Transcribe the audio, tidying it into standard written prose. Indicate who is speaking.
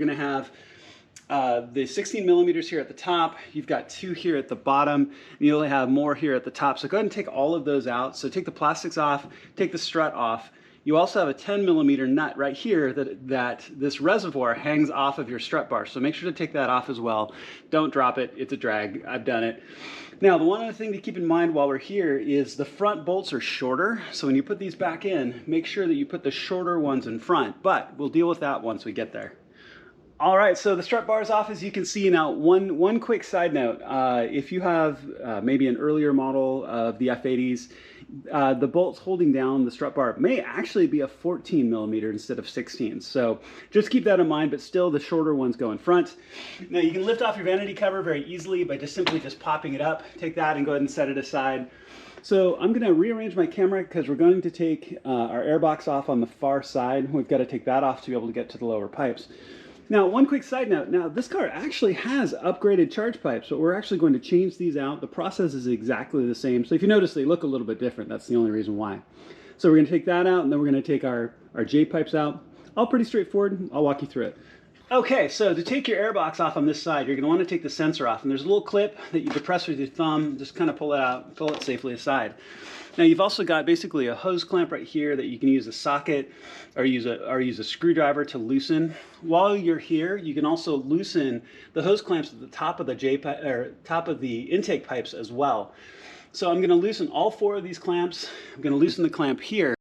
Speaker 1: going to have the 16 millimeters here at the top. You've got 2 here at the bottom, and you'll have more here at the top. So go ahead and take all of those out. So take the plastics off, take the strut off. You also have a 10 millimeter nut right here that this reservoir hangs off of your strut bar. So make sure to take that off as well. Don't drop it. It's a drag. I've done it. Now, the one other thing to keep in mind while we're here is the front bolts are shorter. So when you put these back in, make sure that you put the shorter ones in front, but we'll deal with that once we get there. All right, so the strut bar is off, as you can see. Now, one quick side note, if you have maybe an earlier model of the F80s, the bolts holding down the strut bar may actually be a 14 millimeter instead of 16. So just keep that in mind, but still the shorter ones go in front. Now you can lift off your vanity cover very easily by simply popping it up. Take that and go ahead and set it aside. So I'm going to rearrange my camera because we're going to take our airbox off on the far side. We've got to take that off to be able to get to the lower pipes. Now, one quick side note. Now, this car actually has upgraded charge pipes, but we're actually going to change these out. The process is exactly the same. So if you notice, they look a little bit different. That's the only reason why. So we're going to take that out, and then we're going to take our J pipes out. All pretty straightforward. I'll walk you through it. Okay, so to take your airbox off on this side, you're going to want to take the sensor off. And there's a little clip that you depress with your thumb. Just kind of pull it out, pull it safely aside. Now you've also got basically a hose clamp right here that you can use a socket or use a screwdriver to loosen. While you're here, you can also loosen the hose clamps at the top of the top of the intake pipes as well. So I'm going to loosen all 4 of these clamps. I'm going to loosen the clamp here.